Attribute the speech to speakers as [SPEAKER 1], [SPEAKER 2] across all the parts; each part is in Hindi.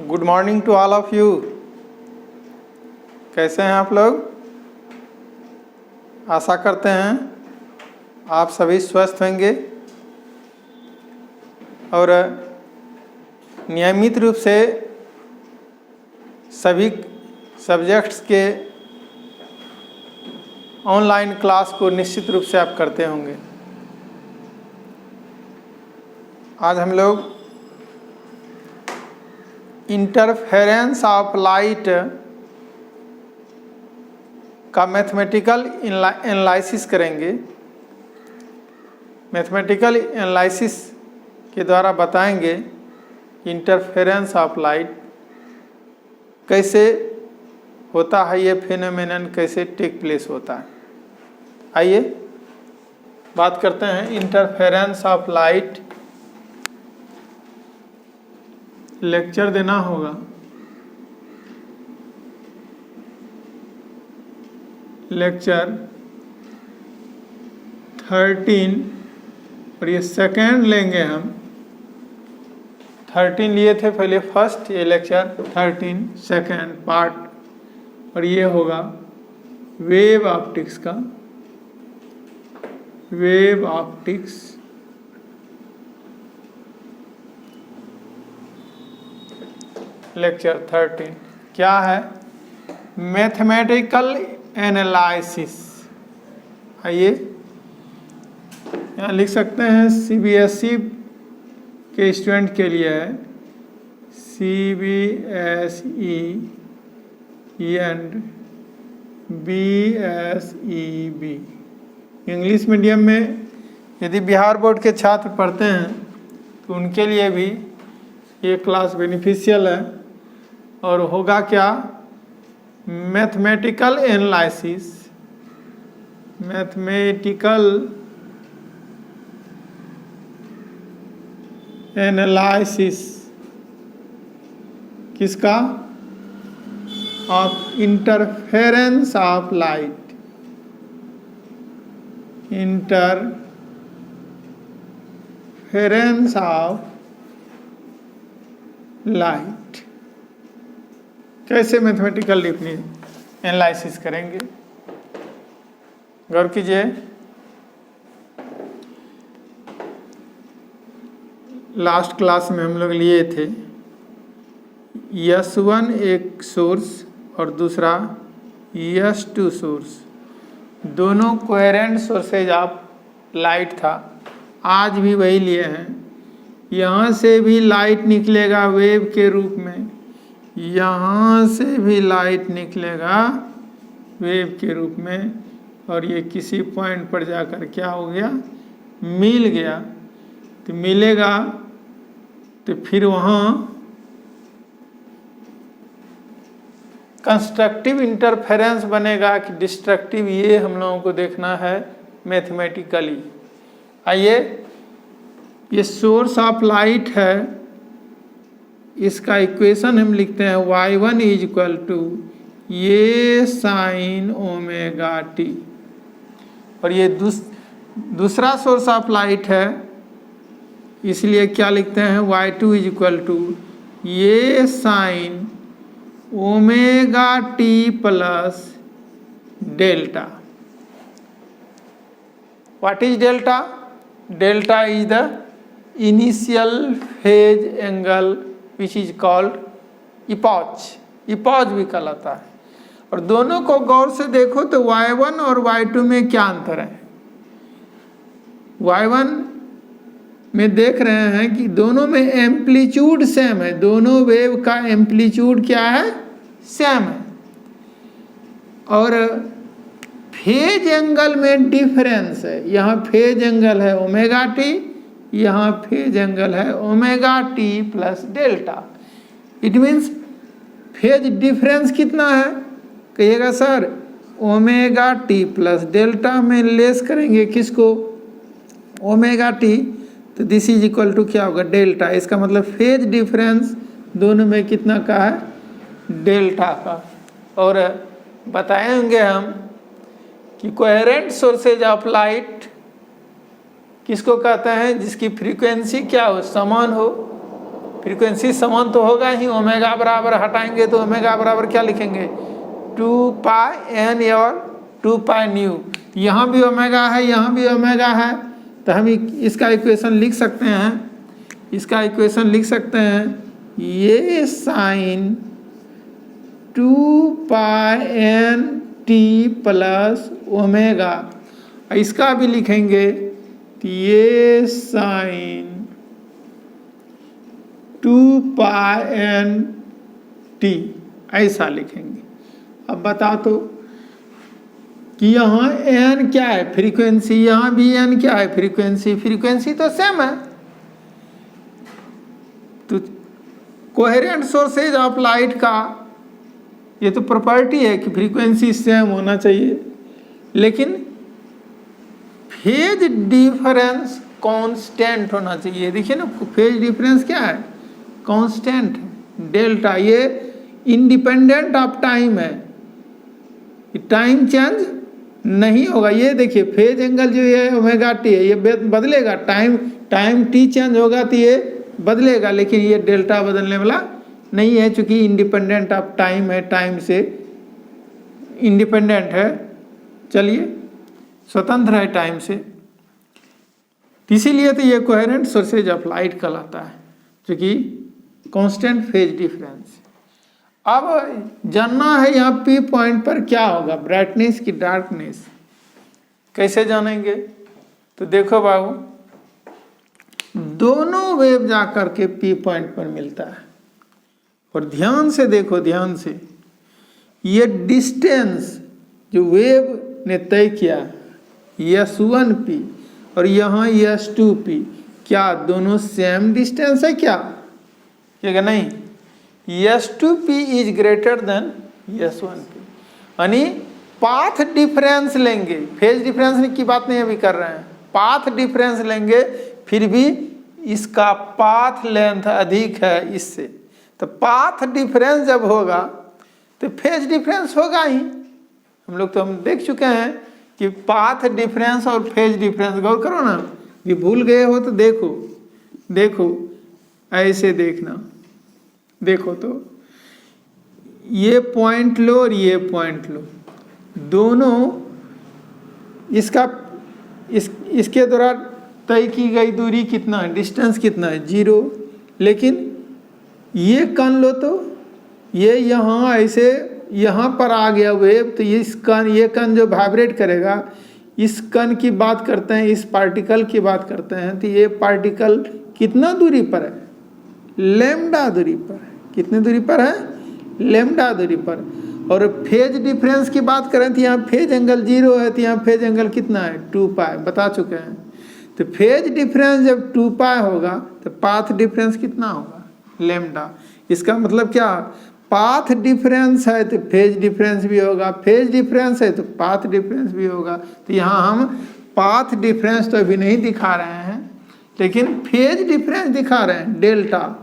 [SPEAKER 1] Good morning to all of you. कैसे हैं आप लोग? आशा करते हैं आप सभी स्वस्थ होंगे और नियमित रूप से सभी सब्जेक्ट्स के ऑनलाइन क्लास को निश्चित रूप से आप करते होंगे। आज हम लोग इंटरफेरेंस ऑफ लाइट का मैथमेटिकल एनालिसिस करेंगे। मैथमेटिकल एनालिसिस के द्वारा बताएंगे इंटरफेरेंस ऑफ लाइट कैसे होता है, ये फेनोमेनन कैसे टेक प्लेस होता है। आइए बात करते हैं इंटरफेरेंस ऑफ लाइट। लेक्चर देना होगा। लेक्चर 13 और ये सेकेंड लेंगे हम। 13 लिए थे पहले फर्स्ट, ये लेक्चर 13 सेकेंड पार्ट और ये होगा वेव ऑप्टिक्स का। वेव ऑप्टिक्स लेक्चर 13 क्या है? Mathematical analysis. आइए यहाँ लिख सकते हैं सीबीएसई के स्टूडेंट के लिए है CBSE and BSEB। English medium में यदि बिहार बोर्ड के छात्र पढ़ते हैं तो उनके लिए भी ये क्लास बेनिफिशियल है। और होगा क्या? Mathematical analysis. मैथमेटिकल एनालिसिस किसका? Of interference of light. Interference of light कैसे मैथमेटिकल एनालिसिस करेंगे? गौर कीजिए, लास्ट क्लास में हम लोग लिए थे S1 एक सोर्स और दूसरा S2 सोर्स, दोनों कोहेरेंट सोर्सेज ऑफ लाइट था। आज भी वही लिए हैं। यहाँ से भी लाइट निकलेगा वेव के रूप में, यहाँ से भी लाइट निकलेगा वेव के रूप में, और ये किसी पॉइंट पर जाकर क्या हो गया? मिल गया। तो मिलेगा तो फिर वहाँ कंस्ट्रक्टिव इंटरफेरेंस बनेगा कि डिस्ट्रक्टिव, ये हम लोगों को देखना है मैथमेटिकली। आइए, ये सोर्स ऑफ लाइट है, इसका इक्वेशन हम लिखते हैं y1 is equal to A sine omega T. और ये दूसरा सोर्स ऑफ लाइट है, इसलिए क्या लिखते हैं? y2 is equal to A sine omega T plus delta. What is delta? Delta is the initial phase angle which is called epoch. Epoch भी कहलाता है। और दोनों को गौर से देखो तो y1 और y2 में क्या अंतर है? y1 में देख रहे हैं कि दोनों में एम्पलीट्यूड सेम है, दोनों वेव का एम्पलीट्यूड क्या है? सेम है। और फेज एंगल में डिफरेंस है। यहाँ फेज एंगल है ओमेगा टी, यहाँ फेज एंगल है omega T plus delta. It means phase difference कितना है? कहिएगा sir omega T plus delta में लेस करेंगे किसको? Omega T. तो दिस इज इक्वल टू क्या होगा? डेल्टा। इसका मतलब फेज डिफरेंस दोनों में कितना का है? डेल्टा का। और बताएंगे हम कि कोहेरेंट सोर्सेज ऑफ लाइट किसको कहते हैं? जिसकी फ्रीक्वेंसी क्या हो? समान हो। फ्रीक्वेंसी समान तो होगा ही, ओमेगा बराबर हटाएंगे तो ओमेगा बराबर क्या लिखेंगे 2πn और 2πν। यहाँ भी ओमेगा है, यहाँ भी ओमेगा है, तो हम इसका इक्वेशन लिख सकते हैं, इसका इक्वेशन लिख सकते हैं ये sign 2πn t plus omega, इसका भी लिखेंगे तो ये साइन 2πn t, ऐसा लिखेंगे। अब बता तो कि यहाँ n क्या है फ्रीक्वेंसी, यहाँ भी n क्या है फ्रीक्वेंसी, फ्रीक्वेंसी तो सेम है। तो कोहेरेंट सोर्सेज ऑफ लाइट का ये तो प्रॉपर्टी है कि फ्रीक्वेंसी सेम होना चाहिए, लेकिन फेज डिफरेंस कांस्टेंट होना चाहिए। देखिए ना, फेज डिफरेंस क्या है, कांस्टेंट है, डेल्टा। ये इंडिपेंडेंट ऑफ टाइम है, टाइम चेंज नहीं होगा। ये देखिए फेज एंगल जो है ओमेगा टी है, ये बदलेगा, टाइम टी चेंज होगा तो ये बदलेगा, लेकिन ये डेल्टा बदलने वाला नहीं है, चूंकि इंडिपेंडेंट ऑफ टाइम है, टाइम से इंडिपेंडेंट है, चलिए स्वतंत्र है टाइम से, इसीलिए तो ये कोहेरेंट सोर्सेज ऑफ लाइट कहलाता है, चूंकि कांस्टेंट फेज डिफरेंस। अब जानना है यहाँ पी पॉइंट पर क्या होगा, ब्राइटनेस की डार्कनेस, कैसे जानेंगे? तो देखो बाबू, दोनों वेव जा करके पी पॉइंट पर मिलता है, और ध्यान से देखो, ध्यान से, ये डिस्टेंस जो वेव ने तय किया S1p और यहाँ S2p, क्या दोनों सेम डिस्टेंस है क्या? क्या नहीं? S2p is greater than S1p, यानी पाथ डिफरेंस लेंगे, फेज डिफरेंस की बात नहीं अभी कर रहे हैं, पाथ डिफरेंस लेंगे, फिर भी इसका पाथ लेंथ अधिक है इससे, तो पाथ डिफरेंस जब होगा तो फेज डिफरेंस होगा ही। हम लोग तो हम देख चुके हैं कि पाथ डिफरेंस और फेज डिफरेंस, गौर करो ना, ये भूल गए हो तो देखो, देखो ऐसे देखना, देखो तो ये पॉइंट लो और ये पॉइंट लो, दोनों इसका इसके द्वारा तय की गई दूरी कितना है, डिस्टेंस कितना है, 0। लेकिन ये कण लो तो ये यहाँ ऐसे यहाँ पर आ गया वेव, तो ये कण जो वाइब्रेट करेगा, इस कण की बात करते हैं, इस पार्टिकल की बात करते हैं, तो ये पार्टिकल कितना दूरी पर है, लैम्डा दूरी पर है। कितनी दूरी पर है? लैम्डा दूरी पर। और फेज डिफरेंस की बात करें तो यहाँ फेज एंगल 0 है, तो यहाँ फेज एंगल कितना है 2π, बता चुके हैं। तो फेज डिफरेंस जब 2π होगा तो पाथ डिफरेंस कितना होगा, लैम्डा। इसका मतलब क्या, पाथ डिफरेंस है तो फेज डिफरेंस भी होगा, फेज डिफरेंस है तो पाथ डिफरेंस भी होगा। तो यहाँ हम पाथ डिफरेंस तो अभी नहीं दिखा रहे हैं, लेकिन फेज डिफरेंस दिखा रहे हैं, डेल्टा।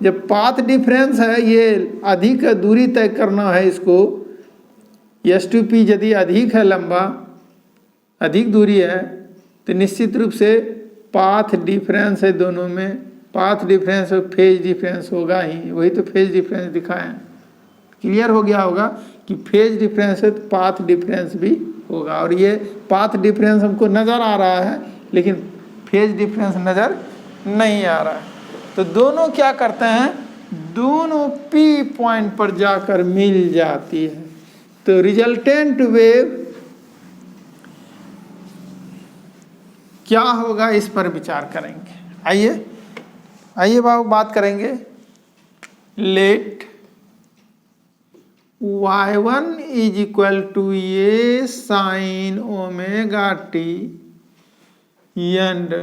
[SPEAKER 1] जब पाथ डिफरेंस है, ये अधिक दूरी तय करना है इसको, S2p यदि अधिक है, लंबा अधिक दूरी है, तो निश्चित रूप से पाथ डिफरेंस है, दोनों में पाथ डिफरेंस और फेज डिफरेंस होगा ही, वही तो फेज डिफरेंस दिखाएं। क्लियर हो गया होगा कि फेज डिफरेंस है तो पाथ डिफरेंस भी होगा, और ये पाथ डिफरेंस हमको नज़र आ रहा है, लेकिन फेज डिफरेंस नज़र नहीं आ रहा है। तो दोनों क्या करते हैं, दोनों पी पॉइंट पर जाकर मिल जाती है, तो रिजल्टेंट वेव क्या होगा इस पर विचार करेंगे। आइए बाबू बात करेंगे। Let y1 is equal to A sine omega T and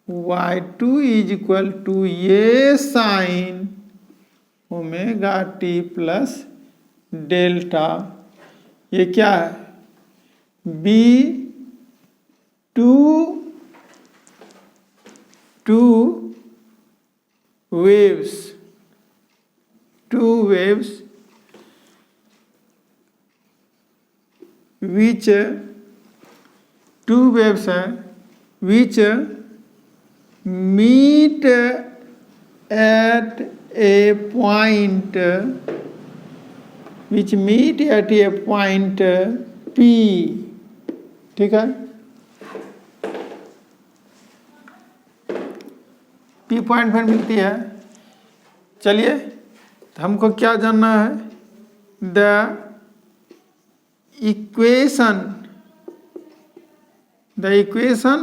[SPEAKER 1] y2 is equal to A sine omega T plus delta. ये क्या है, two waves which two waves हैं which meet at a point which meet at a point P, ठीक है, P पॉइंट पर मिलती है। चलिए तो हमको क्या जानना है, the equation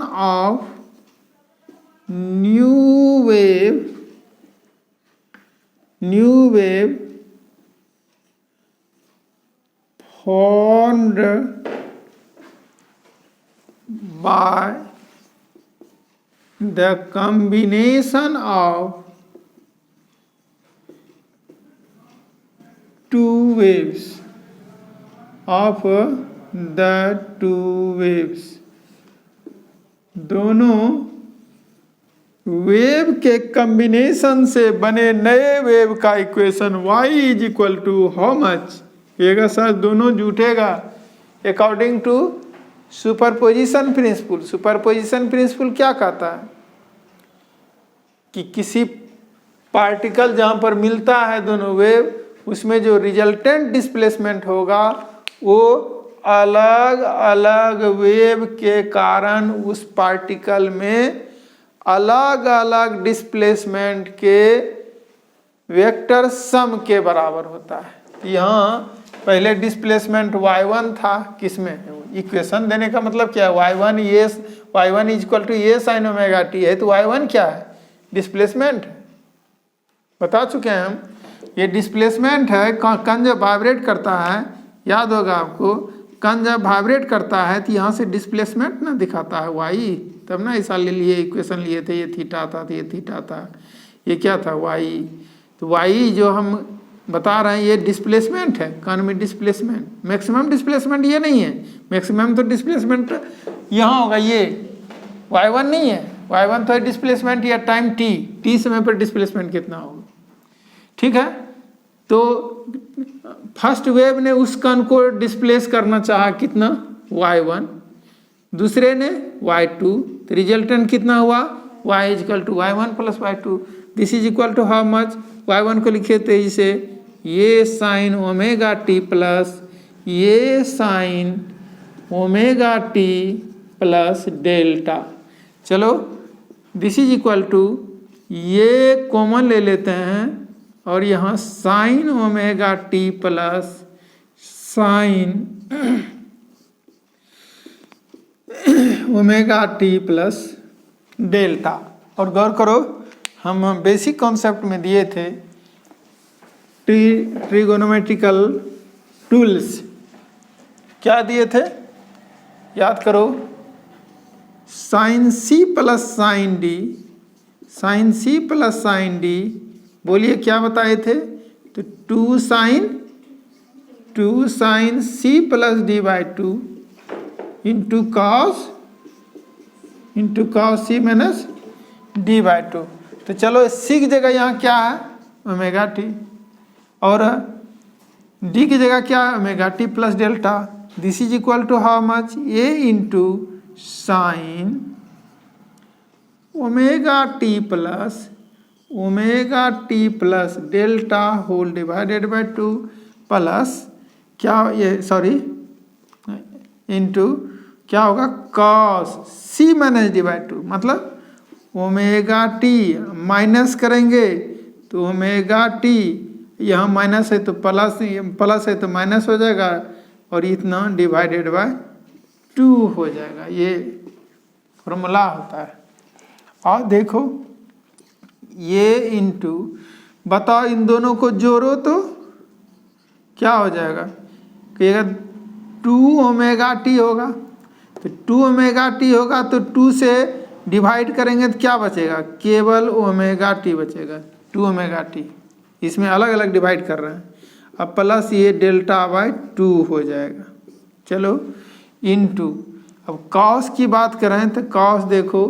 [SPEAKER 1] of new wave formed by the combination of two waves दोनों वेव के कॉम्बिनेशन से बने नए वेव का equation y is equal to how much, एक साथ दोनों जुटेगा according to superposition principle. Superposition principle क्या कहता है कि किसी पार्टिकल जहाँ पर मिलता है दोनों वेव, उसमें जो रिजल्टेंट डिस्प्लेसमेंट होगा वो अलग अलग वेव के कारण उस पार्टिकल में अलग अलग डिस्प्लेसमेंट के वेक्टर सम के बराबर होता है। यहाँ पहले डिस्प्लेसमेंट y1 था, किसमें, इक्वेशन देने का मतलब क्या है, y1 is equal to a sine omega t है, तो y1 क्या है, डिस्प्लेसमेंट बता चुके हैं हम। ये डिस्प्लेसमेंट है, कण जब वाइब्रेट करता है, याद होगा आपको, कण जब वाइब्रेट करता है तो यहाँ से डिस्प्लेसमेंट ना दिखाता है y, तब ना ऐसा ले लिए इक्वेशन लिए थे, ये थीटा था तो ये थीटा था, ये क्या था y, तो y जो हम बता रहे हैं ये डिस्प्लेसमेंट है, कण में डिस्प्लेसमेंट। मैक्सिमम डिस्प्लेसमेंट ये नहीं है, मैक्सिमम तो डिस्प्लेसमेंट यहाँ होगा, ये y1 नहीं है, y1 तो है डिस्प्लेसमेंट या टाइम t समय पर डिस्प्लेसमेंट कितना होगा, ठीक है। तो फर्स्ट वेव ने उस कण को डिस्प्लेस करना चाहा कितना, y1, दूसरे ने y2, तो रिजल्टेंट कितना हुआ, y इज इक्वल टू y1 plus y2, this is equal to how much, y1 को लिखे थे इसे ये साइन ओमेगा टी प्लस ये sine omega T plus delta. चलो दिस इज इक्वल टू, ये कॉमन ले लेते हैं और यहाँ sine omega T plus sine omega T plus delta. और गौर करो, हम बेसिक कॉन्सेप्ट में दिए थे ट्रिगोनोमेट्रिकल टूल्स, क्या दिए थे याद करो, sine C plus sine D, sine C plus sine D, बोलिए क्या बताए थे, तो two sine C plus D by two into cos C minus D by two. तो चलो सी की जगह यहाँ क्या है, ओमेगा टी, और डी की जगह क्या है, omega T plus delta. This is equal to how much, a into sine omega T plus delta whole divided by two plus क्या ये सॉरी इंटू क्या होगा, cos C minus D by two, मतलब ओमेगा टी माइनस करेंगे तो ओमेगा टी, यहाँ माइनस है तो प्लस है तो माइनस हो जाएगा, और इतना डिवाइडेड बाय 2 हो जाएगा। ये फॉर्मूला होता है। और देखो ये इंटू, बताओ इन दोनों को जोड़ो तो क्या हो जाएगा, कि अगर 2 ओमेगा टी होगा तो 2 ओमेगा टी होगा तो 2 से डिवाइड करेंगे तो क्या बचेगा, केवल ओमेगा टी बचेगा, 2 ओमेगा टी, इसमें अलग अलग डिवाइड कर रहे हैं, अब प्लस ये डेल्टा बाई 2 हो जाएगा। चलो इनटू, अब कॉस की बात करें तो कॉस देखो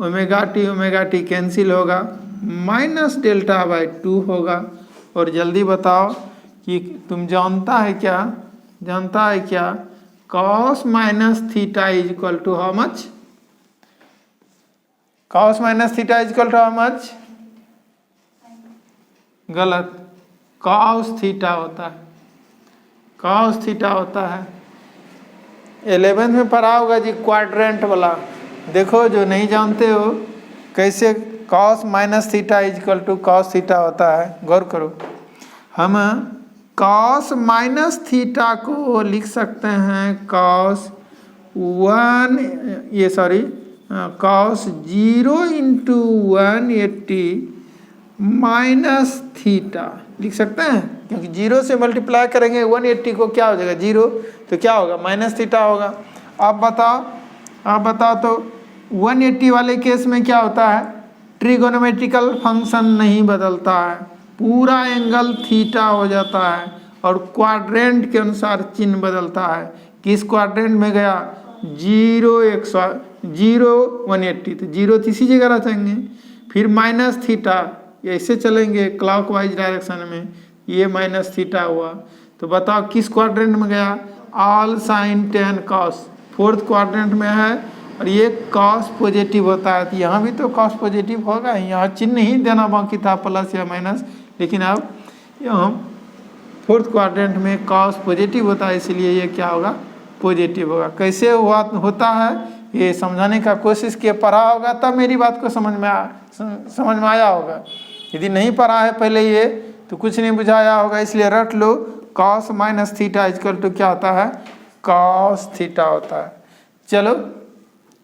[SPEAKER 1] ओमेगा टी कैंसिल होगा, माइनस डेल्टा बाई 2 होगा। और जल्दी बताओ कि तुम जानता है क्या cos minus theta is equal to how much, cos minus theta is equal to how much? गलत, cos थीटा होता है, cos थीटा होता है। 11th में पढ़ा होगा जी क्वाड्रेंट वाला, देखो जो नहीं जानते हो कैसे cos minus theta is equal to cos theta होता है, गौर करो। हम cos माइनस थीटा को लिख सकते हैं cos 0 इंटू 180 माइनस थीटा लिख सकते हैं, क्योंकि 0 से मल्टीप्लाई करेंगे 180 को, क्या हो जाएगा 0, तो क्या होगा माइनस थीटा होगा। आप बताओ तो 180 वाले केस में क्या होता है, ट्रिगोनोमेट्रिकल फंक्शन नहीं बदलता है, पूरा एंगल थीटा हो जाता है और क्वाड्रेंट के अनुसार चिन्ह बदलता है। किस क्वाड्रेंट में गया, 0 180, तो 0 तो इसी जगह रखेंगे, फिर माइनस थीटा, ऐसे चलेंगे क्लॉकवाइज डायरेक्शन में, ये माइनस थीटा हुआ। तो बताओ किस क्वाड्रेंट में गया, all sine tan cos, fourth quadrant में है, और ये कॉस पॉजिटिव होता है, तो यहाँ भी तो कॉस पॉजिटिव होगा, यहाँ चिन्ह ही देना बाकी था प्लस या माइनस, लेकिन अब यहाँ फोर्थ क्वाड्रेंट में कॉस पॉजिटिव होता है, इसलिए ये क्या होगा, पॉजिटिव होगा। कैसे होता है ये समझाने का कोशिश किए, पढ़ा होगा तब मेरी बात को समझ में आया होगा, यदि नहीं पढ़ा है पहले ये तो कुछ नहीं बुझाया होगा, इसलिए रट लो cos minus theta is equal to क्या होता है, cos थीटा होता है। चलो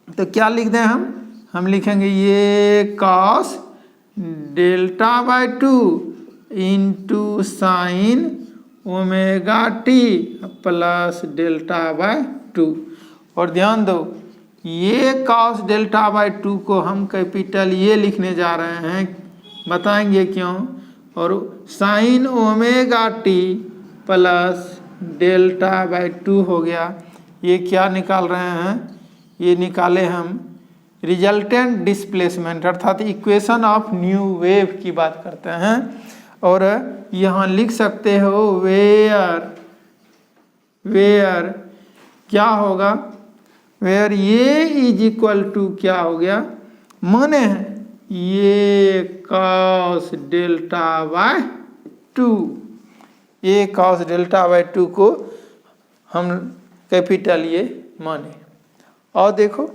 [SPEAKER 1] तो क्या लिख दें हम लिखेंगे ये cos delta by 2 into sine omega T plus delta by 2। और ध्यान दो ये cos डेल्टा बाई 2 को हम कैपिटल ये लिखने जा रहे हैं, बताएंगे क्यों। और sign omega T plus delta by 2 हो गया, ये क्या निकाल रहे हैं, ये निकाले हम रिजल्टेंट डिस्प्लेसमेंट, अर्थात इक्वेशन ऑफ न्यू वेव की बात करते हैं। और यहाँ लिख सकते हो वेयर क्या होगा, वेयर ये इज इक्वल टू क्या हो गया, माने हैं ये cos डेल्टा बाय 2, ये cos डेल्टा बाय 2 को हम कैपिटल ये माने। और देखो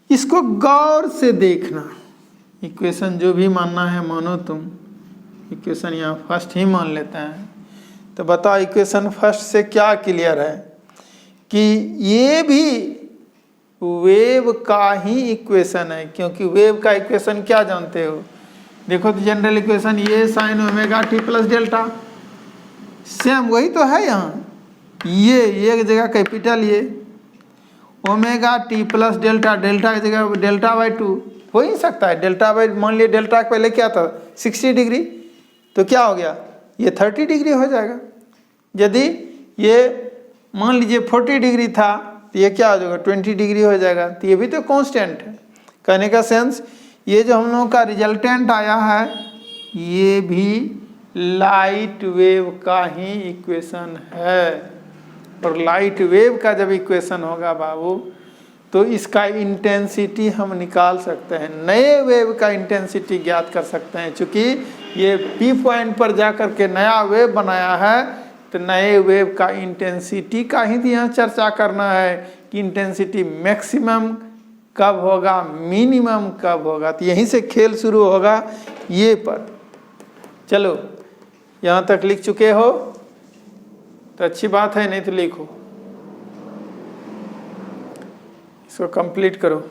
[SPEAKER 1] इसको गौर से देखना, इक्वेशन जो भी मानना है मानो, तुम इक्वेशन यहाँ फर्स्ट ही मान लेते हैं। तो बताओ इक्वेशन फर्स्ट से क्या क्लियर है कि ये भी वेव का ही इक्वेशन है, क्योंकि वेव का इक्वेशन क्या जानते हो, देखो तो जनरल इक्वेशन ये sine omega T plus delta, same वही तो है यहाँ, ये एक जगह कैपिटल ये omega T plus delta, delta की जगह डेल्टा बाई 2 हो ही सकता है, डेल्टा बाई, मान लिया डेल्टा के पहले क्या था 60 डिग्री, तो क्या हो गया ये 30 डिग्री हो जाएगा। यदि ये मान लीजिए 40 डिग्री था तो ये क्या हो जाएगा 20 डिग्री हो जाएगा, तो ये भी तो कांस्टेंट है। कहने का सेंस ये जो हम लोगों का रिजल्टेंट आया है ये भी लाइट वेव का ही इक्वेशन है, और लाइट वेव का जब इक्वेशन होगा बाबू तो इसका इंटेंसिटी हम निकाल सकते हैं, नए वेव का इंटेंसिटी ज्ञात कर सकते हैं। चूँकि ये पी पॉइंट पर जाकर के नया वेव बनाया है तो नए वेव का इंटेंसिटी का ही यहाँ चर्चा करना है कि इंटेंसिटी मैक्सिमम कब होगा, मिनिमम कब होगा, तो यहीं से खेल शुरू होगा ये पर। चलो यहाँ तक लिख चुके हो तो अच्छी बात है, नहीं तो लिखो, इसको कंप्लीट करो।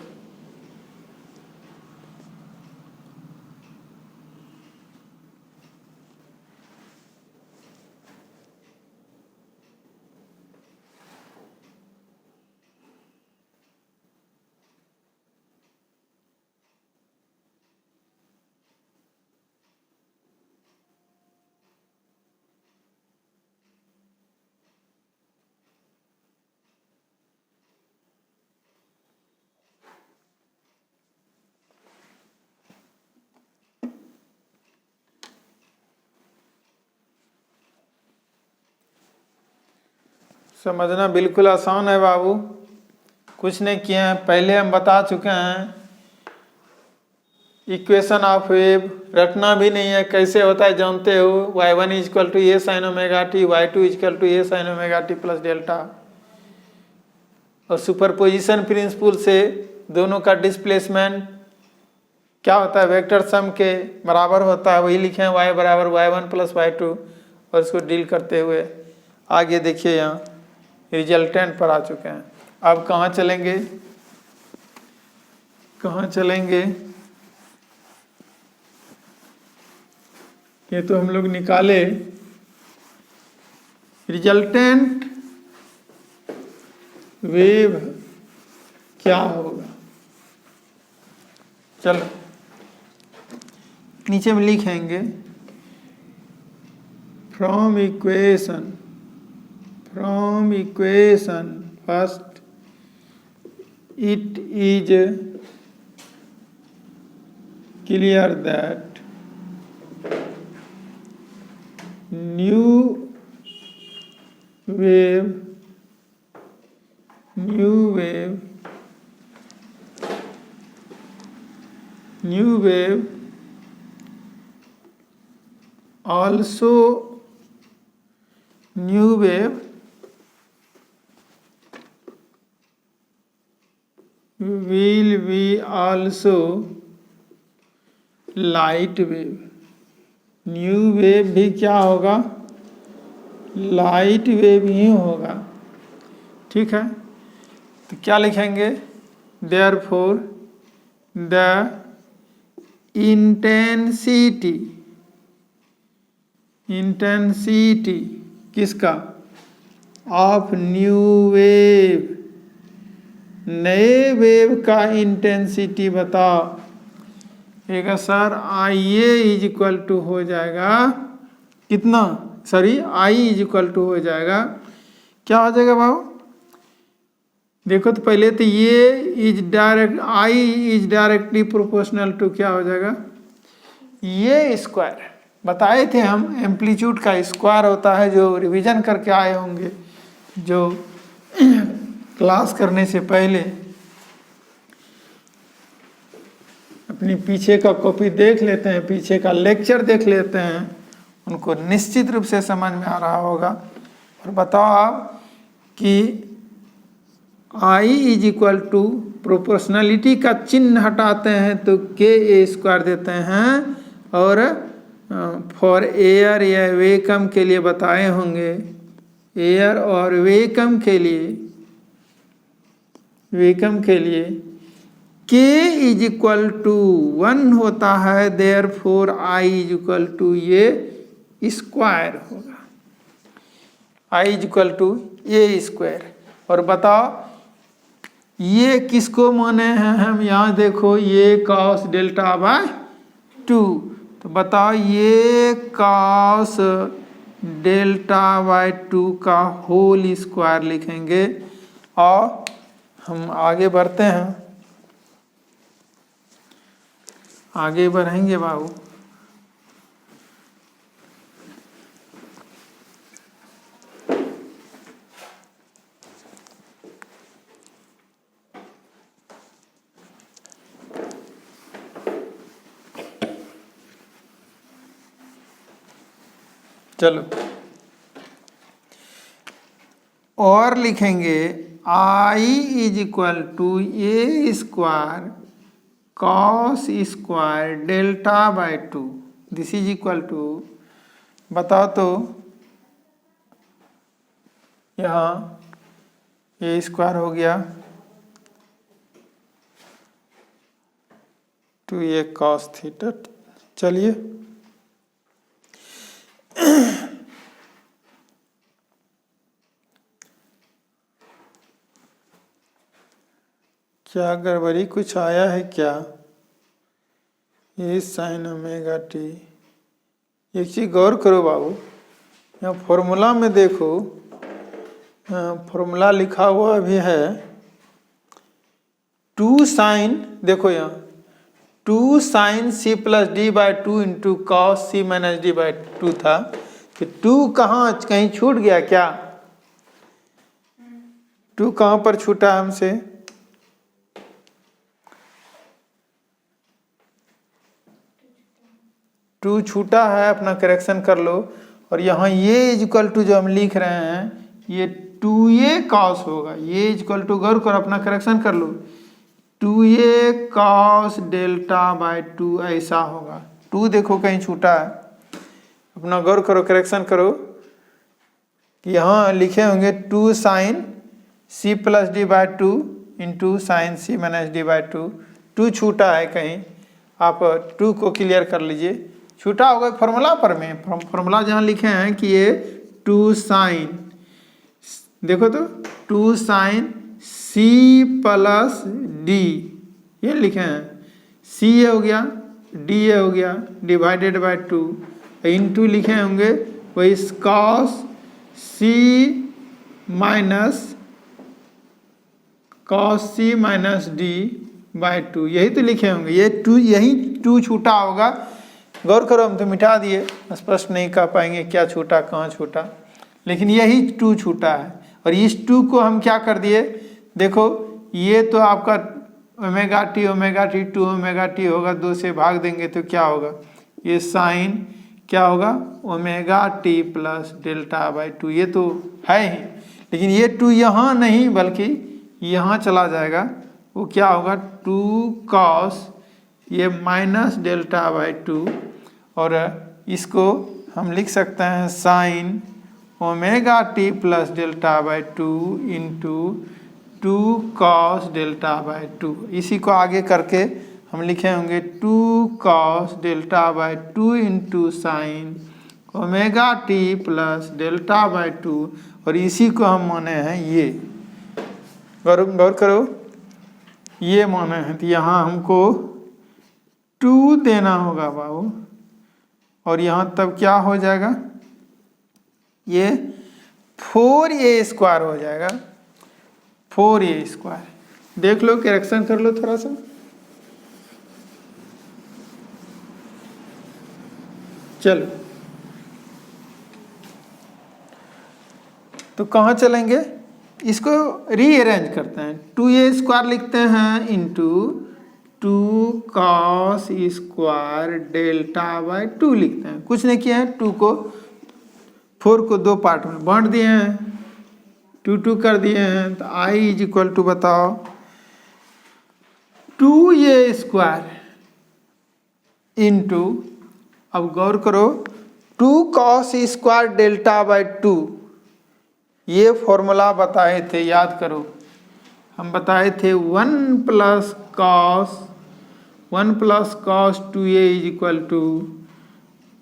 [SPEAKER 1] समझना बिल्कुल आसान है बाबू, कुछ नहीं किए हैं, पहले हम बता चुके हैं। इक्वेशन ऑफ वेव रटना भी नहीं है, कैसे होता है जानते हो। y1 equal to a sine omega t, y2 equal to a sine omega T plus delta. और सुपरपोजिशन प्रिंसिपल से दोनों का डिस्प्लेसमेंट क्या होता है, वेक्टर सम के बराबर होता है, वही लिखे हैं y बराबर y1 प्लस y2। और इसको डील करते हुए आगे देखिए यहाँ रिजल्टेंट पर आ चुके हैं। अब कहाँ चलेंगे, कहाँ चलेंगे, ये तो हम लोग निकाले। रिजल्टेंट वेव क्या होगा, चलो नीचे में लिखेंगे from equation first it is clear that new wave also new wave will be also light wave। New wave भी क्या होगा, लाइट वेव ही होगा। ठीक है, तो क्या लिखेंगे, देयरफॉर द इंटेंसिटी किसका, ऑफ न्यू वेव, नए वेव का इंटेंसिटी बताओ। एक sir IA is equal to हो जाएगा कितना, sorry I is equal to हो जाएगा, क्या हो जाएगा बाबू, देखो तो पहले तो ये is direct, I is directly proportional to क्या हो जाएगा, ये स्क्वायर बताए थे हम, एम्पलीट्यूड का स्क्वायर होता है, जो रिवीजन करके आए होंगे, जो क्लास करने से पहले अपनी पीछे का कॉपी देख लेते हैं, पीछे का लेक्चर देख लेते हैं, उनको निश्चित रूप से समझ में आ रहा होगा। और बताओ आप कि I is equal to proportionality का चिन्ह हटाते हैं तो KA स्क्वायर देते हैं, और फॉर एयर या वेकम के लिए बताए होंगे, एयर और वेकम के लिए K इज इक्वल टू 1 होता है, therefore I is equal to ये स्क्वायर होगा, I इज इक्वल टू ये स्क्वायर। और बताओ ये किसको माने हैं हम, यहाँ देखो ये cos डेल्टा बाय 2, तो बताओ ये cos डेल्टा बाय 2 का होल स्क्वायर लिखेंगे। और हम आगे बढ़ते हैं, आगे बढ़ेंगे बाबू। चलो और लिखेंगे I is equal to a square cos square delta by 2, this is equal to, बताओ तो यहाँ ए स्क्वायर हो गया 2a कॉस थीटा। चलिए क्या गड़बड़ी कुछ आया है क्या, ये साइन ओमेगा टी, एक चीज गौर करो बाबू, यहाँ फॉर्मूला में देखो, फॉर्मूला लिखा हुआ भी है 2 साइन, देखो यहाँ 2 sine C plus D by 2 into cos C minus D by 2 था, कि 2 कहाँ कहीं छूट गया क्या, 2 कहाँ पर छूटा हमसे, 2 छूटा है, अपना करेक्शन कर लो। और यहाँ ये इक्वल टू जो हम लिख रहे हैं ये 2a cos होगा, ये इक्वल टू गौर करो, अपना करेक्शन कर लो, 2a cos डेल्टा बाय 2 ऐसा होगा। 2 देखो कहीं छूटा है, अपना गौर करो, करेक्शन करो। यहाँ लिखे होंगे 2 sin c plus D by 2 into sine C minus D by 2। 2 छूटा है कहीं, आप 2 को क्लियर कर लीजिए। छूटा होगा फॉर्मूला पर में, फॉर्मूला जहाँ लिखे हैं कि ये 2 sin, देखो तो 2 sin c प्लस डी, ये लिखे हैं, c ये हो गया, d ये हो गया, डिवाइडेड बाय 2 इंटू लिखे होंगे वही cos c minus D by 2, यही तो लिखे होंगे। ये 2, यही 2 छूटा होगा। गौर करो, हम तो मिटा दिए, स्पष्ट नहीं कह पाएंगे क्या छूटा कहाँ छूटा, लेकिन यही 2 छूटा है। और इस 2 को हम क्या कर दिए, देखो ये तो आपका ओमेगा टी 2 ओमेगा टी होगा, 2 से भाग देंगे तो क्या होगा, ये साइन क्या होगा omega T plus delta by 2, ये तो है ही। लेकिन ये 2 यहाँ नहीं बल्कि यहाँ चला जाएगा, वो क्या होगा 2 cos ये माइनस डेल्टा बाय 2, और इसको हम लिख सकते हैं sign omega T plus delta by 2 into 2 cos delta by 2। इसी को आगे करके हम लिखे होंगे 2 cos delta by 2 into sine omega T plus delta by 2, और इसी को हम माने हैं ये, गौर करो, ये माने हैं। तो यहाँ हमको 2 देना होगा बाबू, और यहाँ तब क्या हो जाएगा, ये 4a² हो जाएगा, 4a²। देख लो, करेक्शन कर लो थोड़ा सा। चलो, तो कहाँ चलेंगे, इसको रीअरेंज करते हैं। 2a² लिखते हैं into 2 cos square delta by 2 लिखते हैं। कुछ नहीं किया है, 4 को 2 पार्ट में बांट दिए हैं, 2 कर दिए हैं। तो i इज इक्वल टू बताओ 2a² इंटू, अब गौर करो, 2 cos स्क्वायर डेल्टा बाय 2, ये फॉर्मूला बताए थे, याद करो, हम बताए थे 1 plus cos 2a is equal to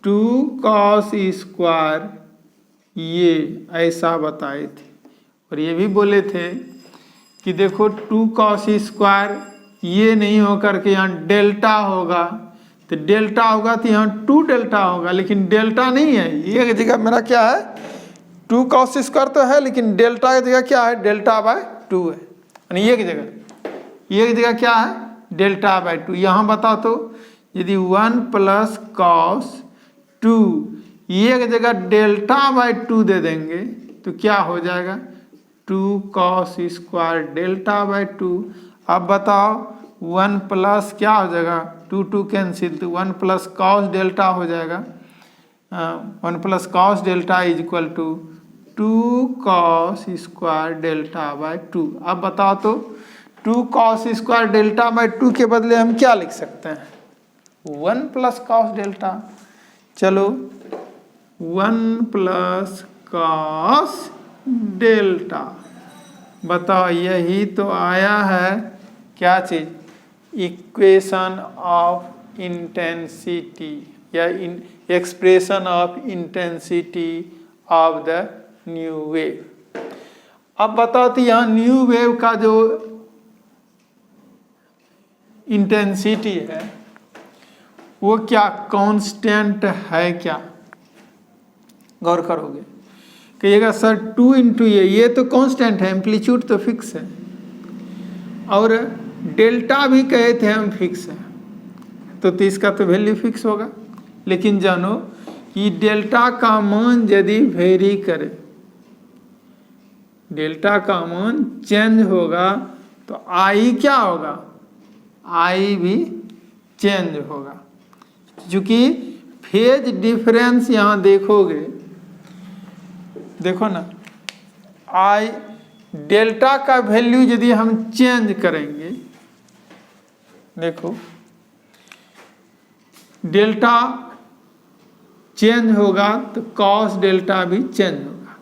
[SPEAKER 1] 2 cos square, ये ऐसा बताए थे। और ये भी बोले थे कि देखो 2 cos स्क्वायर ये नहीं होकर के यहाँ डेल्टा होगा, तो डेल्टा होगा तो यहाँ 2 डेल्टा होगा, लेकिन डेल्टा नहीं है, ये जगह मेरा क्या है 2 cos स्क्वायर तो है, लेकिन डेल्टा की जगह क्या है डेल्टा बाय 2 है, यानी ये की जगह क्या है डेल्टा बाय 2। यहाँ बताओ तो यदि 1 प्लस cos 2 ये की जगह डेल्टा बाय 2 दे देंगे तो क्या हो जाएगा 2 cos स्क्वायर डेल्टा बाय 2। अब बताओ 1 प्लस क्या हो जाएगा, 2 कैंसिल, तो 1 प्लस cos डेल्टा हो जाएगा, 1 plus cos delta is equal to 2 cos square delta by 2। अब बताओ तो 2 cos स्क्वायर डेल्टा बाय 2 के बदले हम क्या लिख सकते हैं 1 प्लस cos डेल्टा। चलो 1 प्लस cos डेल्टा, बताओ यही तो आया है क्या चीज, इक्वेशन ऑफ इंटेंसिटी या expression of intensity of the new wave. अब बताओ तो यहाँ न्यू वेव का जो इंटेंसिटी है वो क्या कांस्टेंट है क्या, गौर करोगे कहिएगा सर 2 इंटू ये तो कांस्टेंट है, एम्पलीट्यूड तो फिक्स है, और डेल्टा भी कहे थे हम फिक्स है, तो इसका तो वैल्यू फिक्स होगा। लेकिन जानो कि डेल्टा का मान यदि वेरी करे, डेल्टा का मान चेंज होगा तो आई क्या होगा, आई भी चेंज होगा, क्योंकि फेज डिफरेंस यहाँ देखोगे, देखो ना, आई डेल्टा का वैल्यू यदि हम चेंज करेंगे, देखो डेल्टा चेंज होगा तो कॉस डेल्टा भी चेंज होगा,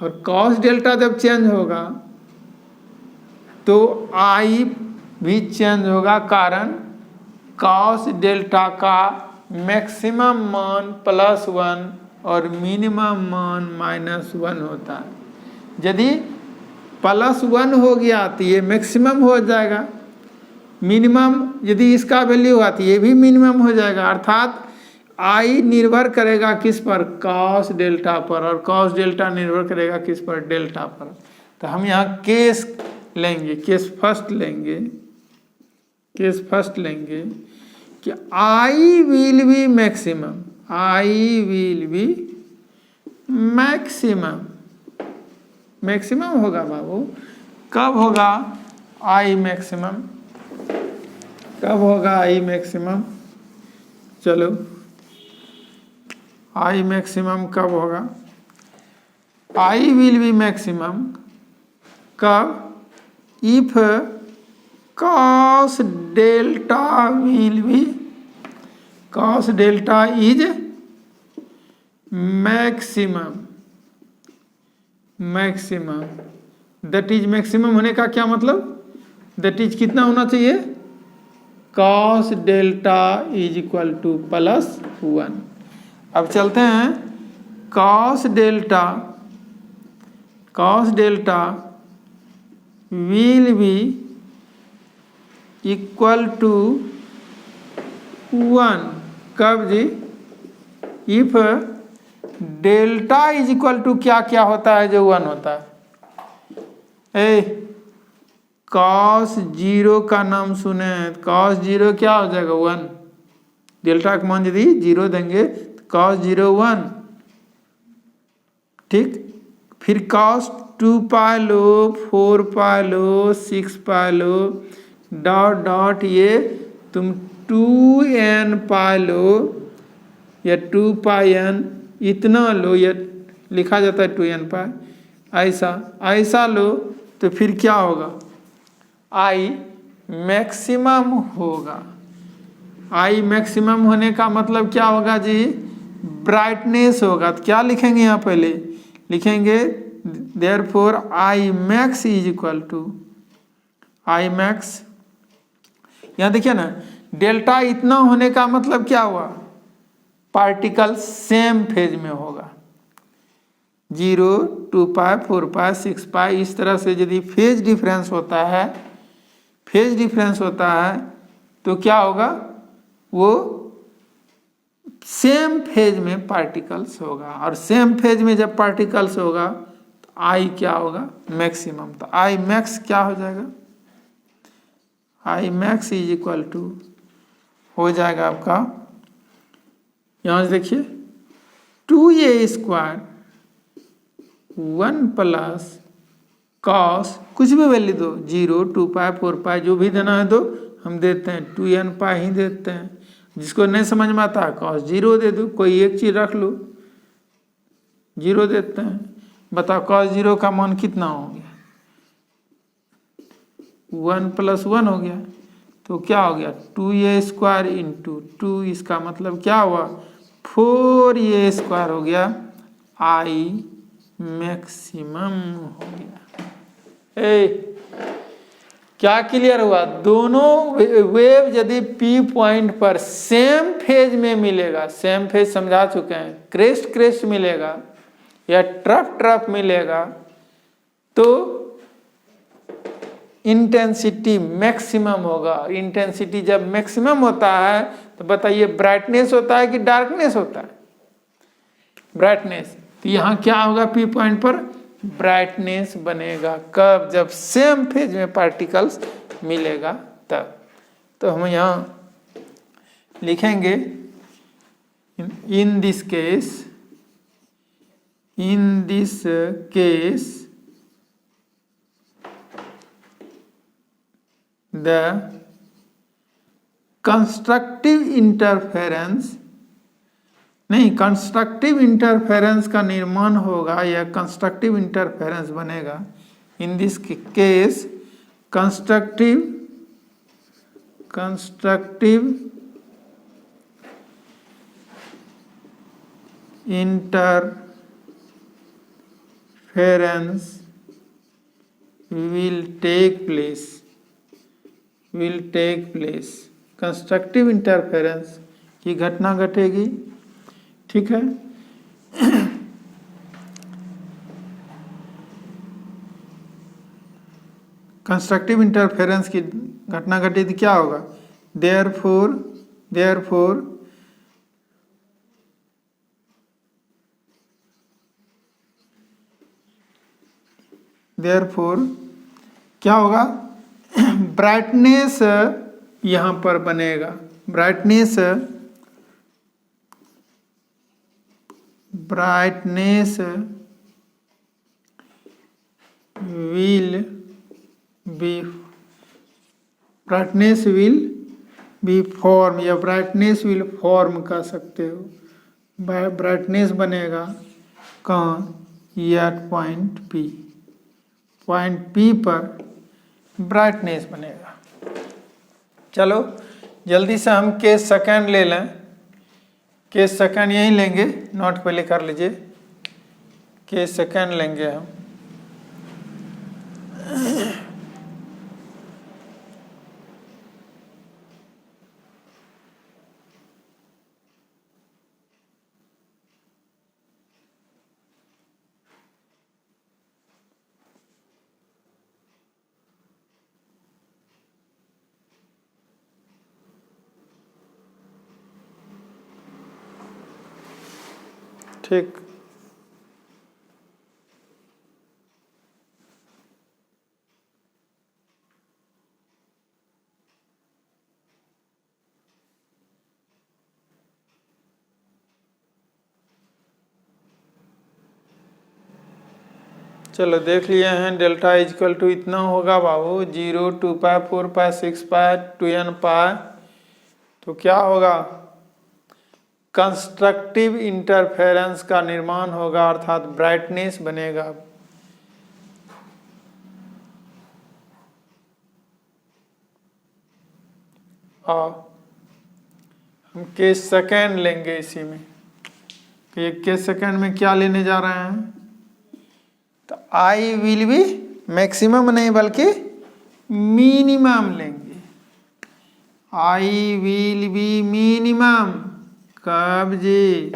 [SPEAKER 1] और कॉस डेल्टा जब चेंज होगा तो आई भी चेंज होगा, कारण कॉस डेल्टा का मैक्सिमम मान +1 और मिनिमम मान -1 होता है। यदि +1 हो गया तो ये मैक्सिमम हो जाएगा, मिनिमम यदि इसका वैल्यू हुआ तो ये भी मिनिमम हो जाएगा। अर्थात आई निर्भर करेगा किस पर, कॉस डेल्टा पर, और कॉस डेल्टा निर्भर करेगा किस पर, डेल्टा पर। तो हम यहाँ केस लेंगे, केस फर्स्ट लेंगे, केस फर्स्ट लेंगे कि I will be maximum, I will be maximum, maximum होगा बाबू। कब होगा आई मैक्सिमम, कब होगा आई मैक्सिमम? चलो आई मैक्सिमम कब होगा? आई विल बी मैक्सिमम कब? If cos delta will B, cos delta is maximum, maximum that is maximum होने का क्या मतलब? दैट इज कितना होना चाहिए? cos delta is equal to +1। अब चलते हैं, cos delta, cos delta will be equal to 1 कब जी? If delta is equal to क्या क्या होता है जो 1 होता है? cos 0 का नाम सुने हैं, cos 0 क्या हो जाएगा? 1। डेल्टा का मान यदि 0 देंगे तो cos 0 1, ठीक। फिर cos 2 पाई लो, 4 पाई लो, 6 पाई लो, डॉट डॉट ये तुम 2n पाई लो या 2 पाई n इतना लो, या लिखा जाता है 2n पाई, ऐसा ऐसा लो, तो फिर क्या होगा? आई मैक्सिमम होगा। आई मैक्सिमम होने का मतलब क्या होगा जी? ब्राइटनेस होगा। तो क्या लिखेंगे यहाँ? पहले लिखेंगे therefore I max is equal to, I max, यहाँ देखिए ना, डेल्टा इतना होने का मतलब क्या हुआ? पार्टिकल सेम फेज में होगा। 0, 2 पाई, 4 पाई, 6 पाई, इस तरह से यदि फेज डिफरेंस होता है, फेज डिफरेंस होता है तो क्या होगा? वो सेम फेज में पार्टिकल्स होगा, और सेम फेज में जब पार्टिकल्स होगा तो आई क्या होगा? मैक्सिमम। तो आई मैक्स क्या हो जाएगा? I max is equal to हो जाएगा आपका, यहाँ से देखिए 2a² 1 प्लस कॉस, कुछ भी वैल्यू दो, 0, 2 पाई, 4 पाई, जो भी देना है दो, हम देते हैं 2n पाई ही देते हैं। जिसको नहीं समझ में आता है cos 0 दे दो, कोई एक चीज रख लो, 0 देते हैं। बताओ cos 0 का मान कितना हो गया? 1 + 1 हो गया, तो क्या हो गया? 2a² इंटू 2, इसका मतलब क्या हुआ? 4a² हो गया, आई मैक्सिमम हो गया। क्या क्लियर हुआ? दोनों वेव यदि P पॉइंट पर सेम फेज में मिलेगा, सेम फेज समझा चुके हैं, क्रेस्ट क्रेस्ट मिलेगा या ट्रफ ट्रफ मिलेगा, तो इंटेंसिटी मैक्सिमम होगा। इंटेंसिटी जब मैक्सिमम होता है तो बताइए ब्राइटनेस होता है कि डार्कनेस होता है? ब्राइटनेस। तो यहाँ क्या होगा? P पॉइंट पर ब्राइटनेस बनेगा। कब? जब सेम फेज में पार्टिकल्स मिलेगा तब। तो हम यहाँ लिखेंगे in this case, in this case the constructive interference नहीं, कंस्ट्रक्टिव इंटरफेरेंस का निर्माण होगा या कंस्ट्रक्टिव इंटरफेरेंस बनेगा। In this case constructive interference will take place constructive interference की घटना घटेगी। ठीक है, कंस्ट्रक्टिव इंटरफेरेंस की घटना घटी तो क्या होगा? देयरफॉर क्या होगा? ब्राइटनेस यहां पर बनेगा, ब्राइटनेस विल बी फॉर्म या ब्राइटनेस विल फॉर्म कह सकते हो। ब्राइटनेस बनेगा कहाँ? एट पॉइंट पी पर ब्राइटनेस बनेगा। चलो जल्दी से हम केस सेकंड ले लें। केस सेकंड यही लेंगे, नोट पे लिख कर लीजिए। केस सेकंड लेंगे हम। ठीक, चलो देख लिए हैं। डेल्टा इजकल टू इतना होगा बाबू, 0, 2 पाई, 4 पाई, 6 पाई, 2n पाई। तो क्या होगा? कंस्ट्रक्टिव इंटरफेरेंस का निर्माण होगा, अर्थात ब्राइटनेस बनेगा। और हम केस सेकंड लेंगे इसी में। ये केस सेकंड में क्या लेने जा रहे हैं? तो आई विल बी मैक्सिमम नहीं बल्कि मिनिमम लेंगे। आई विल बी मिनिमम कब जी?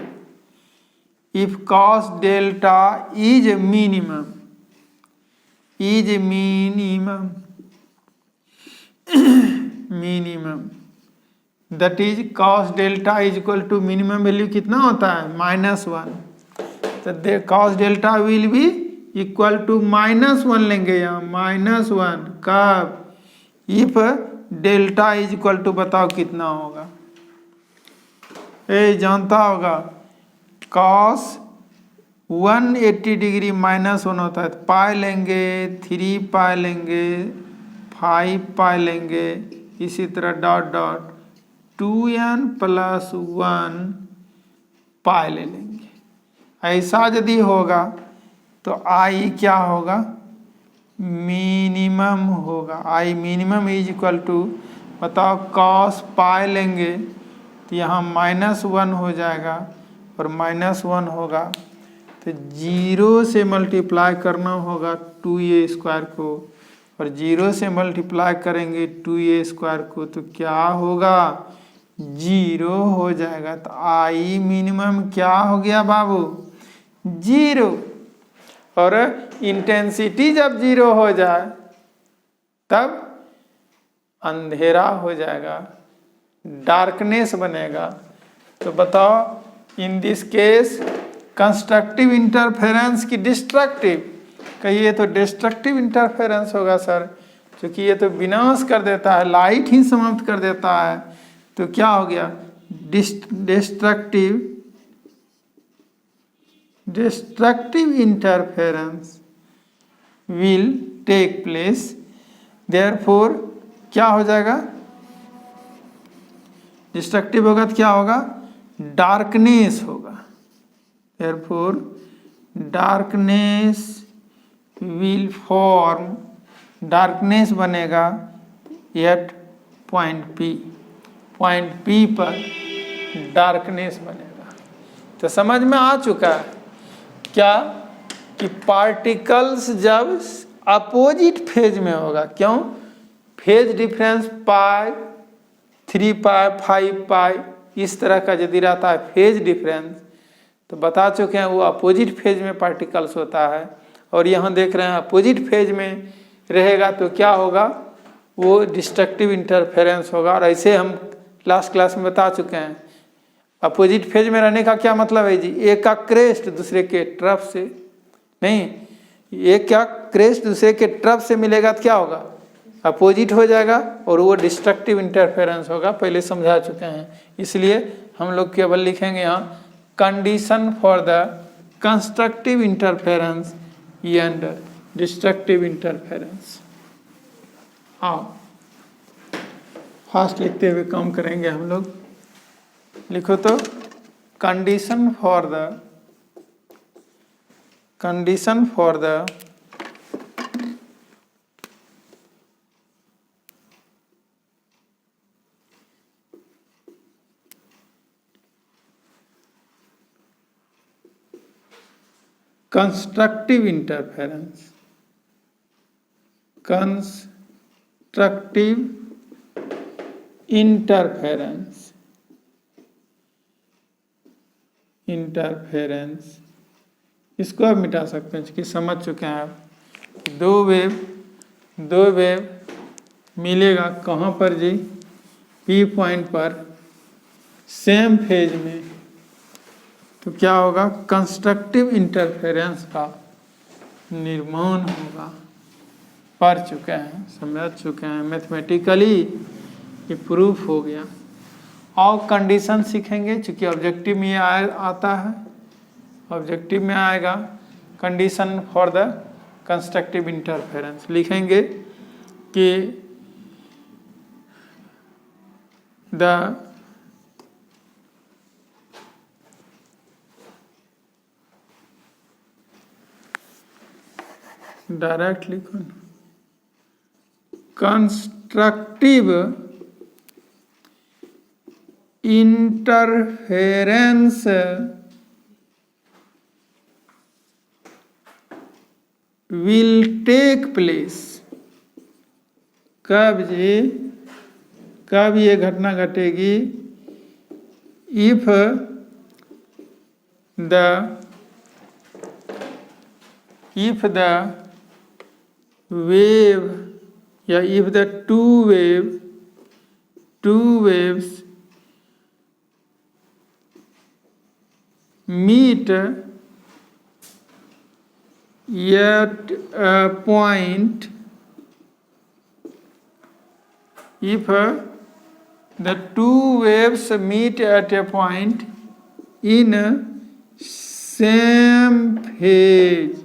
[SPEAKER 1] If cos delta is minimum, that is cos delta is equal to minimum value कितना होता है? -1। तो cos delta will be equal to -1 लेंगे यहाँ, -1 कब? If delta is equal to, बताओ कितना होगा? ए जानता होगा, कॉस 180 डिग्री -1 होता है। तो पाई लेंगे, 3 पाई लेंगे, 5 पाई लेंगे, इसी तरह डॉट डॉट 2n + 1 पाई ले लेंगे। ऐसा यदि होगा तो आई क्या होगा? मिनिमम होगा। I minimum is equal to, बताओ कॉस पाई लेंगे तो यहाँ -1 हो जाएगा और -1 होगा तो 0 से मल्टीप्लाई करना होगा 2a² को, और 0 से मल्टीप्लाई करेंगे 2a² को तो क्या होगा? 0 हो जाएगा। तो आई मिनिमम क्या हो गया बाबू? 0। और इंटेंसिटी जब 0 हो जाए तब अंधेरा हो जाएगा, डार्कनेस बनेगा। तो बताओ in this case constructive interference की डिस्ट्रक्टिव, कहिए तो डिस्ट्रक्टिव इंटरफेरेंस होगा सर, क्योंकि ये तो विनाश कर देता है, लाइट ही समाप्त कर देता है। तो क्या हो गया? Destructive interference will take place, therefore क्या हो जाएगा? डिस्ट्रक्टिव होगा तो क्या होगा? डार्कनेस होगा। therefore darkness will form, darkness बनेगा at point P, point P पर डार्कनेस बनेगा। तो समझ में आ चुका है क्या कि पार्टिकल्स जब अपोजिट फेज में होगा, क्यों, फेज डिफरेंस पाई, 3 पाई, 5 पाई इस तरह का यदि रहता है फेज डिफरेंस, तो बता चुके हैं वो अपोजिट फेज में पार्टिकल्स होता है। और यहाँ देख रहे हैं अपोजिट फेज में रहेगा तो क्या होगा, वो डिस्ट्रक्टिव इंटरफेरेंस होगा। और ऐसे हम लास्ट क्लास में बता चुके हैं अपोजिट फेज में रहने का क्या मतलब है जी, एक का क्रेस्ट दूसरे के ट्रफ से नहीं, एक का क्रेस्ट दूसरे के ट्रफ से मिलेगा तो क्या होगा, अपोजिट हो जाएगा और वो डिस्ट्रक्टिव इंटरफेरेंस होगा, पहले समझा चुके हैं। इसलिए हम लोग केवल लिखेंगे यहाँ condition for the constructive interference and destructive interference. आओ फास्ट लिखते हुए काम करेंगे हम लोग। लिखो तो condition for the constructive interference, constructive interference इसको आप मिटा सकते हैं कि समझ चुके हैं आप। दो वेव मिलेगा कहाँ पर जी, P पॉइंट पर सेम फेज में, तो क्या होगा, कंस्ट्रक्टिव इंटरफेरेंस का निर्माण होगा। पढ़ चुके हैं, समझ चुके हैं, मैथमेटिकली ये प्रूफ हो गया। और कंडीशन सीखेंगे, चूँकि ऑब्जेक्टिव में ये आता है, ऑब्जेक्टिव में आएगा condition for the constructive interference. लिखेंगे कि द डायरेक्ट लिखो, constructive interference will take place, कब जी, कब ये घटना घटेगी, इफ द wave या if the two waves meet at a point, if the two waves meet at a point in same phase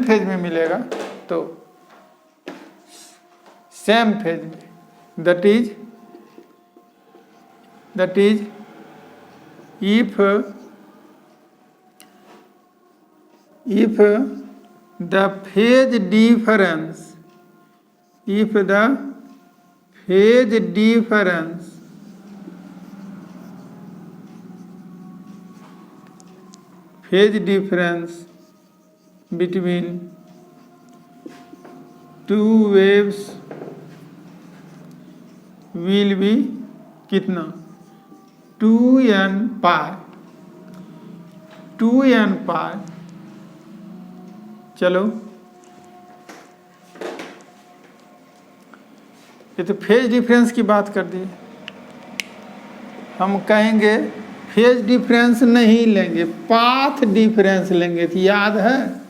[SPEAKER 1] में मिलेगा, तो सेम फेज में, that is if the phase difference between two waves will be कितना, 2n पाई। चलो ये तो फेज डिफरेंस की बात कर दी, हम कहेंगे फेज डिफरेंस नहीं लेंगे, पाथ डिफरेंस लेंगे। तो याद है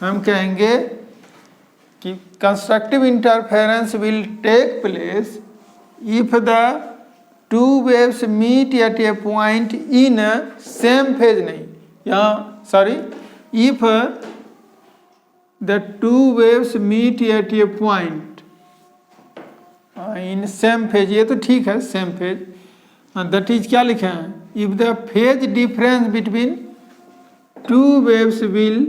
[SPEAKER 1] हम कहेंगे कि constructive interference will take place if the two waves meet at a point in same phase, नहीं यहाँ sorry, if the two waves meet at a point in same phase, ये तो ठीक है सेम फेज, दैट इज क्या लिखे हैं, if the phase difference between two waves will,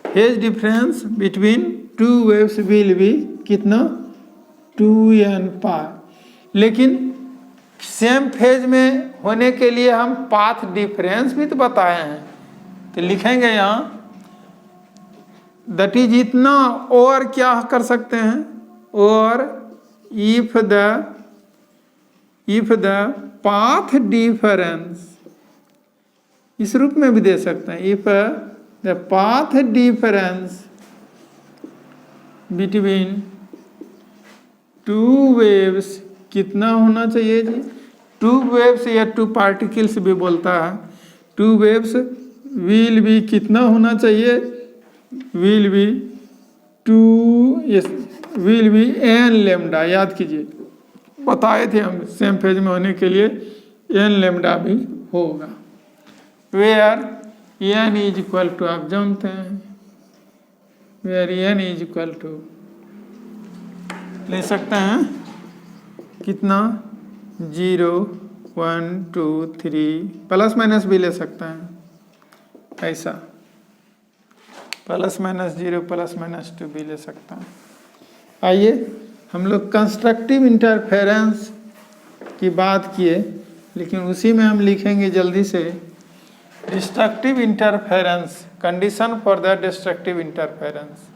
[SPEAKER 1] phase difference between two waves will be कितना 2n पाई। लेकिन सेम फेज में होने के लिए हम पाथ डिफरेंस भी तो बताए हैं, तो लिखेंगे यहाँ दैट इज इतना, और क्या कर सकते हैं, और इफ द पाथ डिफरेंस, इस रूप में भी दे सकते हैं, if the path difference between two waves कितना होना चाहिए जी, टू वेव्स या टू पार्टिकल्स भी बोलता है, टू वेव्स विल भी कितना होना चाहिए, will be two, will be n lambda, याद कीजिए बताए थे हम सेम फेज में होने के लिए एन लेमडा भी होगा, where n is equal to, आप जानते हैं where n is equal to ले सकते हैं कितना 0 1 2 3, प्लस माइनस भी ले सकते हैं, ऐसा प्लस माइनस 0 प्लस माइनस 2 भी ले सकते हैं। आइए हम लोग कंस्ट्रक्टिव इंटरफेरेंस की बात किए, लेकिन उसी में हम लिखेंगे जल्दी से destructive interference, condition for the destructive interference.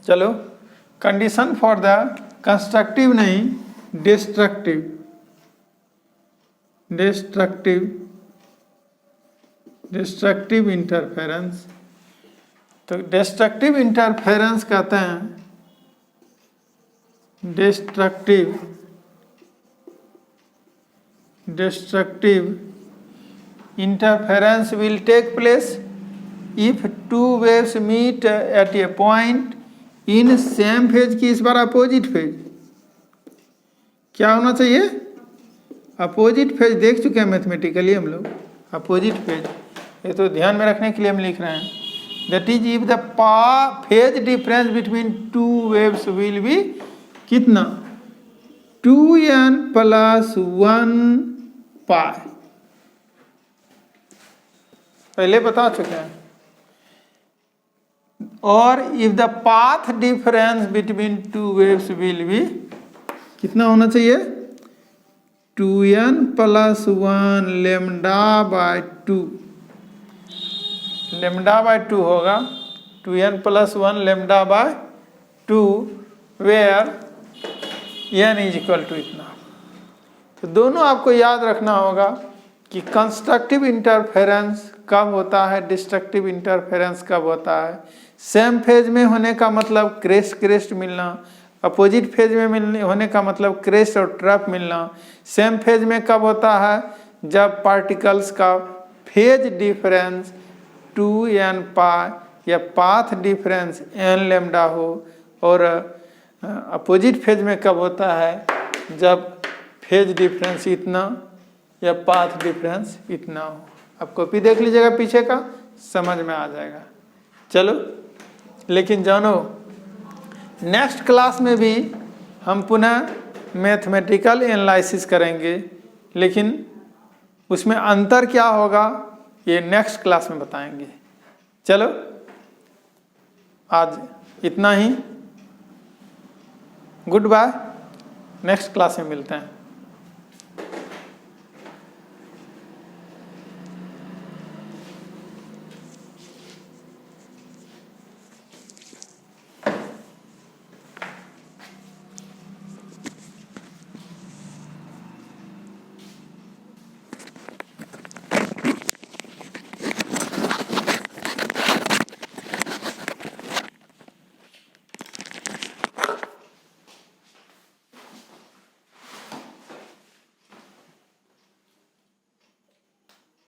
[SPEAKER 1] चलो कंडीशन फॉर द कंस्ट्रक्टिव नहीं, डिस्ट्रक्टिव इंटरफेरेंस। तो डिस्ट्रक्टिव इंटरफेरेंस कहते हैं, destructive interference will take place if two waves meet at a point in same phase की इस बार अपोजिट फेज, क्या होना चाहिए, अपोजिट फेज देख चुके हैं मैथमेटिकली हम लोग, अपोजिट फेज, ये तो ध्यान में रखने के लिए हम लिख रहे हैं, that is if the phase difference between two waves will be कितना 2n + 1 पाई, पहले बता चुके हैं, और if the path difference between two waves will be कितना होना चाहिए 2n + 1 λ/2, λ/2 होगा 2n + 1 λ/2, where n is equal to इतना। तो दोनों आपको याद रखना होगा कि कंस्ट्रक्टिव इंटरफेरेंस कब होता है, डिस्ट्रक्टिव इंटरफेरेंस कब होता है। सेम फेज में होने का मतलब क्रेस्ट मिलना, अपोजिट फेज में होने का मतलब क्रेस्ट और ट्रफ मिलना। सेम फेज में कब होता है, जब पार्टिकल्स का फेज डिफरेंस 2n पाई या पाथ डिफरेंस n लेमडा हो, और अपोजिट फेज में कब होता है, जब फेज डिफरेंस इतना या पाथ डिफरेंस इतना हो। आप कॉपी देख लीजिएगा पीछे का, समझ में आ जाएगा। चलो, लेकिन जानो नेक्स्ट क्लास में भी हम पुनः मैथमेटिकल एनालिसिस करेंगे, लेकिन उसमें अंतर क्या होगा ये नेक्स्ट क्लास में बताएंगे। चलो आज इतना ही, गुड बाय, नेक्स्ट क्लास में मिलते हैं।